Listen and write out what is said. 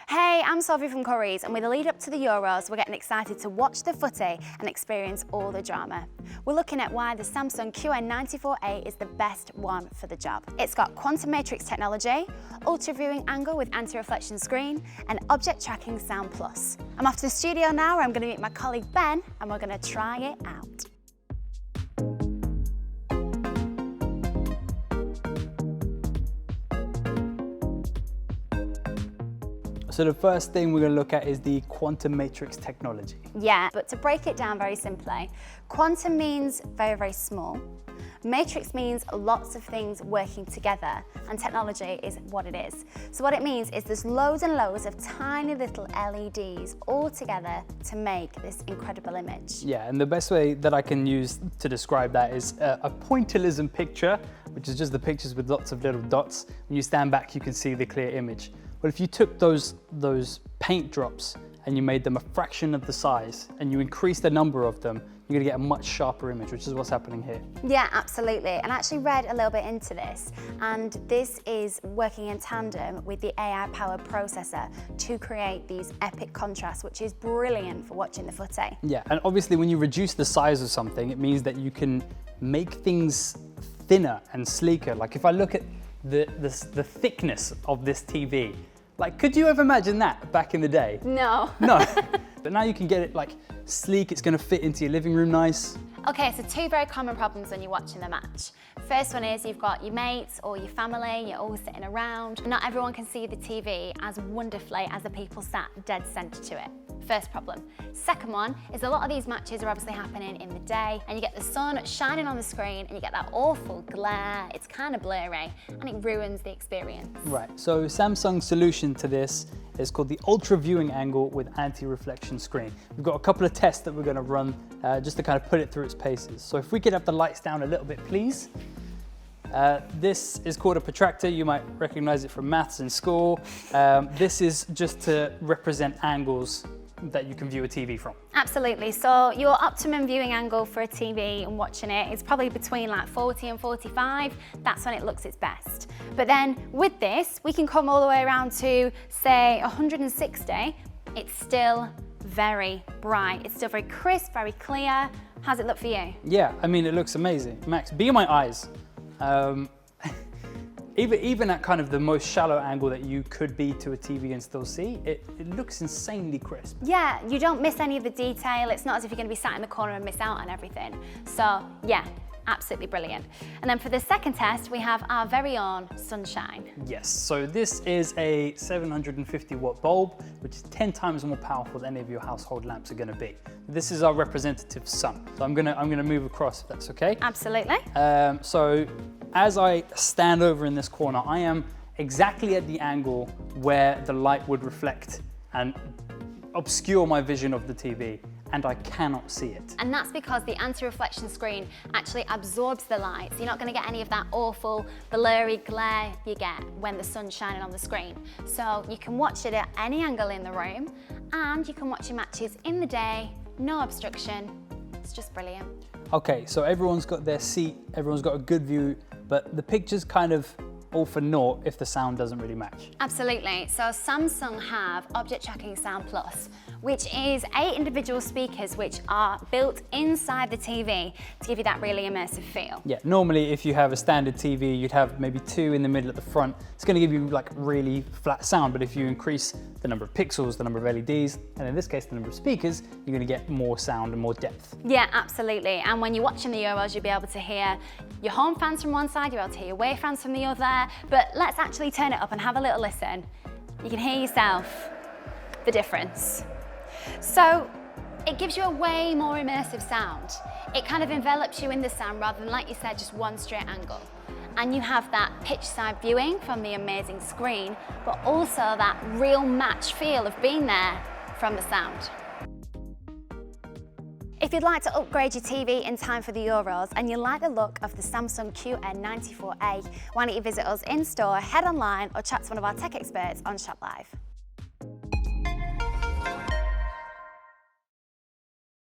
Hey, I'm Sophie from Currys, and with the lead up to the Euros, we're getting excited to watch the footy and experience all the drama. We're looking at why the Samsung QN94A is the best one for the job. It's got quantum matrix technology, ultra viewing angle with anti-reflection screen, and object tracking sound plus. I'm off to the studio now where I'm going to meet my colleague Ben, and we're going to try it out. So the first thing we're going to look at is the quantum matrix technology. Yeah, but to break it down very simply, quantum means very, very small. Matrix means lots of things working together, and technology is what it is. So what it means is there's loads and loads of tiny little LEDs all together to make this incredible image. Yeah, and the best way that I can use to describe that is a pointillism picture, which is just the pictures with lots of little dots. When you stand back, you can see the clear image. But if you took those paint drops and you made them a fraction of the size and you increase the number of them, you're gonna get a much sharper image, which is what's happening here. Yeah, absolutely. And I actually read a little bit into this, and this is working in tandem with the AI-powered processor to create these epic contrasts, which is brilliant for watching the footy. Yeah, and obviously when you reduce the size of something, it means that you can make things thinner and sleeker. Like if I look at the thickness of this TV, like could you have imagined that back in the day? No. No. But now you can get it like sleek, it's going to fit into your living room nice. Okay, so two very common problems when you're watching the match. First one is you've got your mates or your family, you're all sitting around. Not everyone can see the TV as wonderfully as the people sat dead centre to it. First problem. Second one is a lot of these matches are obviously happening in the day, and you get the sun shining on the screen and you get that awful glare. It's kind of blurry and it ruins the experience. Right, so Samsung's solution to this is called the ultra viewing angle with anti-reflection screen. We've got a couple of tests that we're going to run just to kind of put it through its paces. So if we could have the lights down a little bit, please. This is called a protractor. You might recognize it from maths in school. This is just to represent angles that you can view a TV from. Absolutely. So your optimum viewing angle for a TV and watching it is probably between like 40 and 45. That's when it looks its best. But then with this, we can come all the way around to say 160. It's still very bright. It's still very crisp, very clear. How's it look for you? Yeah, I mean, it looks amazing. Max, be my eyes. Even at kind of the most shallow angle that you could be to a TV and still see, it looks insanely crisp. Yeah, you don't miss any of the detail. It's not as if you're going to be sat in the corner and miss out on everything. So yeah, absolutely brilliant. And then for the second test, we have our very own sunshine. Yes, so this is a 750 watt bulb, which is 10 times more powerful than any of your household lamps are going to be. This is our representative sun. So I'm gonna move across if that's okay. Absolutely. So as I stand over in this corner, I am exactly at the angle where the light would reflect and obscure my vision of the TV, and I cannot see it. And that's because the anti-reflection screen actually absorbs the light, so you're not going to get any of that awful blurry glare you get when the sun's shining on the screen. So you can watch it at any angle in the room, and you can watch your matches in the day, no obstruction. It's just brilliant. Okay, so everyone's got their seat, everyone's got a good view, but the picture's kind of all for naught if the sound doesn't really match. Absolutely. So Samsung have Object Tracking Sound Plus, which is 8 individual speakers which are built inside the TV to give you that really immersive feel. Yeah, normally if you have a standard TV, you'd have maybe 2 in the middle at the front. It's going to give you like really flat sound, but if you increase the number of pixels, the number of LEDs, and in this case the number of speakers, you're going to get more sound and more depth. Yeah, absolutely. And when you're watching the Euros, you'll be able to hear your home fans from one side, you'll be able to hear your away fans from the other. But let's actually turn it up and have a little listen. You can hear yourself the difference. So it gives you a way more immersive sound. It kind of envelops you in the sound rather than, like you said, just one straight angle. And you have that pitch side viewing from the amazing screen, but also that real match feel of being there from the sound. If you'd like to upgrade your TV in time for the Euros and you like the look of the Samsung QN94A, why don't you visit us in store, head online or chat to one of our tech experts on Shop Live.